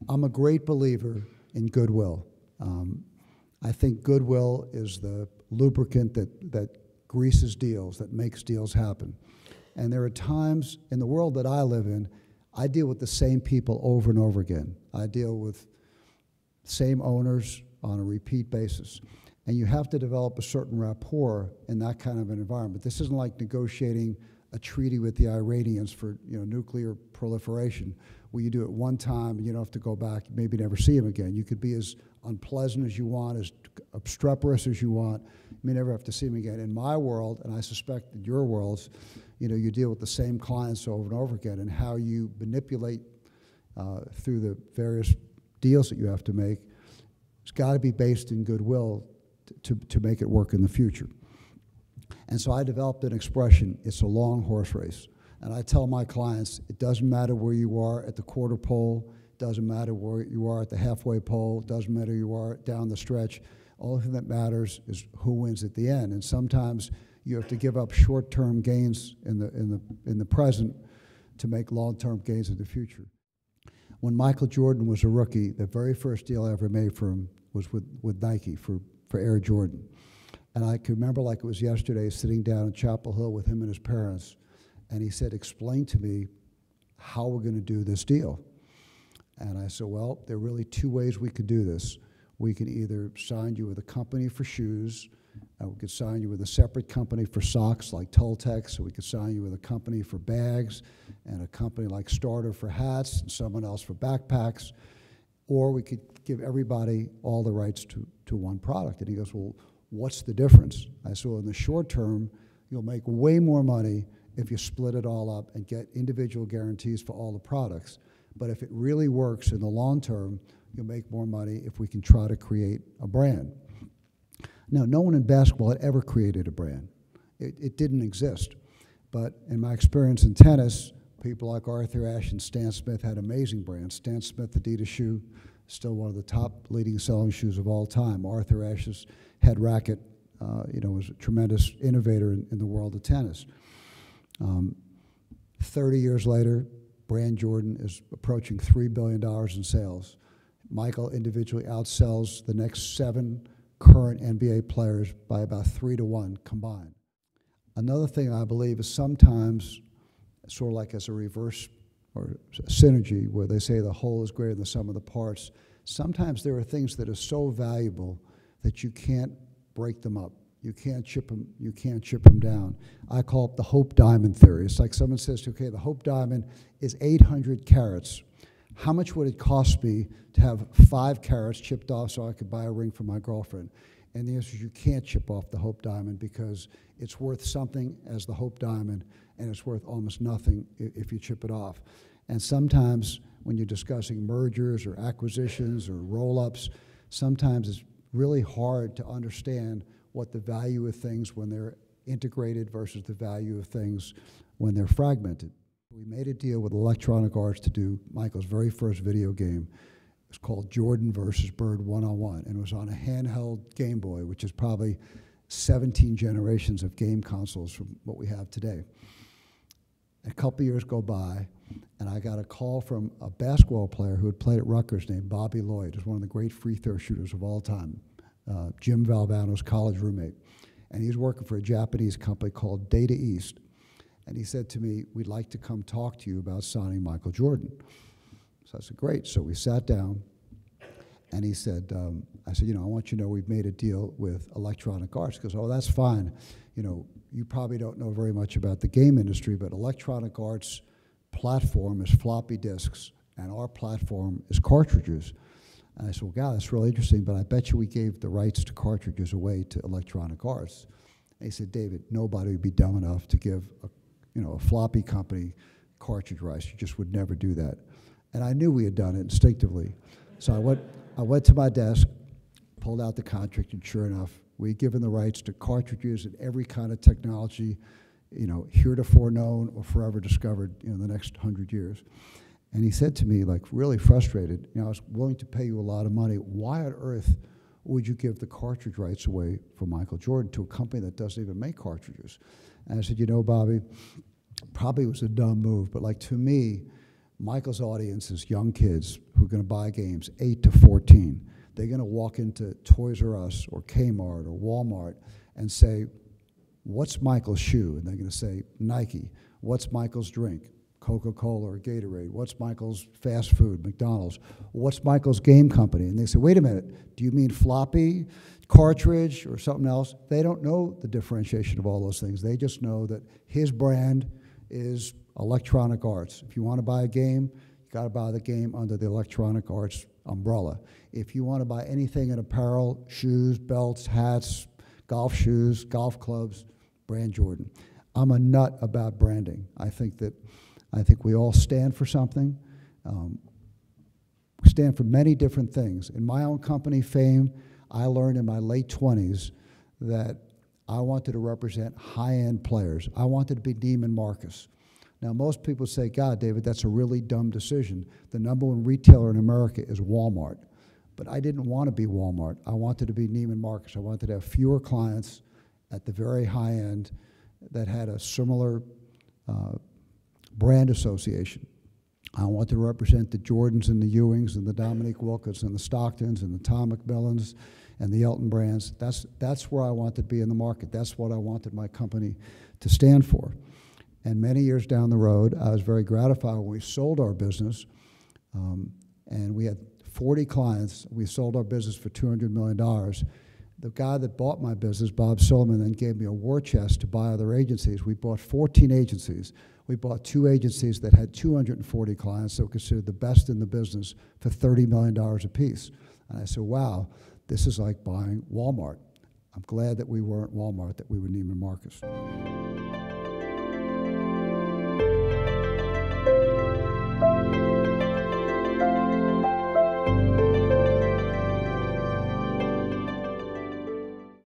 I'm a great believer in goodwill. I think goodwill is the lubricant that greases deals, that makes deals happen. And there are times in the world that I live in, I deal with the same people over and over again. I deal with same owners on a repeat basis. And you have to develop a certain rapport in that kind of an environment. This isn't like negotiating a treaty with the Iranians for nuclear proliferation, where you do it one time and you don't have to go back, maybe never see them again. You could be as unpleasant as you want, as obstreperous as you want. You may never have to see them again. In my world, and I suspect in your worlds, you deal with the same clients over and over again, and how you manipulate through the various deals that you have to make, it's got to be based in goodwill to make it work in the future. And so I developed an expression, it's a long horse race. And I tell my clients, it doesn't matter where you are at the quarter pole, doesn't matter where you are at the halfway pole, doesn't matter where you are down the stretch. All thing that matters is who wins at the end. And sometimes you have to give up short-term gains in the present to make long-term gains in the future. When Michael Jordan was a rookie, the very first deal I ever made for him was with Nike for Air Jordan. And I can remember like it was yesterday, sitting down in Chapel Hill with him and his parents, and he said, explain to me how we're going to do this deal. And I said, well, there are really two ways we could do this. We can either sign you with a company for shoes, we could sign you with a separate company for socks like Toltex, or we could sign you with a company for bags, and a company like Starter for hats, and someone else for backpacks, or we could give everybody all the rights to one product. And he goes, well, what's the difference? I said, well, in the short term, you'll make way more money if you split it all up and get individual guarantees for all the products. But if it really works in the long term, you'll make more money if we can try to create a brand. Now, no one in basketball had ever created a brand. It didn't exist. But in my experience in tennis, people like Arthur Ashe and Stan Smith had amazing brands. Stan Smith Adidas shoe, still one of the top leading selling shoes of all time. Arthur Ashe's head racket, was a tremendous innovator in the world of tennis. 30 years later, brand Jordan is approaching $3 billion in sales. Michael individually outsells the next 7 current NBA players by about 3 to 1 combined. Another thing I believe is sometimes, sort of like as a reverse or synergy, where they say the whole is greater than the sum of the parts, sometimes there are things that are so valuable that you can't break them up. You can't chip them down. I call it the Hope Diamond theory. It's like someone says, okay, the Hope Diamond is 800 carats. How much would it cost me to have 5 carats chipped off so I could buy a ring for my girlfriend? And the answer is you can't chip off the Hope Diamond because it's worth something as the Hope Diamond, and it's worth almost nothing if you chip it off. And sometimes when you're discussing mergers or acquisitions or roll-ups, sometimes it's really hard to understand what the value of things when they're integrated versus the value of things when they're fragmented. We made a deal with Electronic Arts to do Michael's very first video game. It's called Jordan versus Bird 1-on-1, and it was on a handheld Game Boy, which is probably 17 generations of game consoles from what we have today. A couple years go by, and I got a call from a basketball player who had played at Rutgers named Bobby Lloyd. He's one of the great free throw shooters of all time. Jim Valvano's college roommate. And he's working for a Japanese company called Data East. And he said to me, we'd like to come talk to you about signing Michael Jordan. So I said, great. So we sat down, and he said, I said, I want you to know we've made a deal with Electronic Arts. He goes, oh, that's fine. You probably don't know very much about the game industry, but Electronic Arts' platform is floppy disks, and our platform is cartridges. And I said, well, God, that's really interesting, but I bet you we gave the rights to cartridges away to Electronic Arts. And he said, David, nobody would be dumb enough to give a floppy company cartridge rights. You just would never do that. And I knew we had done it instinctively. So I went to my desk, pulled out the contract, and sure enough, we'd given the rights to cartridges and every kind of technology, heretofore known or forever discovered in the next 100 years. And he said to me, like really frustrated, I was willing to pay you a lot of money. Why on earth would you give the cartridge rights away for Michael Jordan to a company that doesn't even make cartridges? And I said, Bobby, probably it was a dumb move, but like to me, Michael's audience is young kids who are going to buy games, 8 to 14. They're going to walk into Toys R Us or Kmart or Walmart and say, what's Michael's shoe? And they're going to say, Nike. What's Michael's drink? Coca-Cola or Gatorade. What's Michael's fast food? McDonald's. What's Michael's game company? And they say, wait a minute, do you mean floppy, cartridge, or something else? They don't know the differentiation of all those things. They just know that his brand is Electronic Arts. If you want to buy a game, you got to buy the game under the Electronic Arts umbrella. If you want to buy anything in apparel, shoes, belts, hats, golf shoes, golf clubs, brand Jordan. I'm a nut about branding. I think we all stand for something. We stand for many different things. In my own company, Fame, I learned in my late 20s that I wanted to represent high-end players. I wanted to be Neiman Marcus. Now, most people say, God, David, that's a really dumb decision. The number one retailer in America is Walmart. But I didn't want to be Walmart. I wanted to be Neiman Marcus. I wanted to have fewer clients at the very high end that had a similar brand association. I want to represent the Jordans and the Ewings and the Dominique Wilkins and the Stocktons and the Tom McMillans and the Elton brands. That's where I wanted to be in the market. That's what I wanted my company to stand for. And many years down the road, I was very gratified when we sold our business, and we had 40 clients. We sold our business for $200 million. The guy that bought my business, Bob Silliman, then gave me a war chest to buy other agencies. We bought 14 agencies. We bought 2 agencies that had 240 clients that were considered the best in the business for $30 million apiece. And I said, wow, this is like buying Walmart. I'm glad that we weren't Walmart, that we were Neiman Marcus.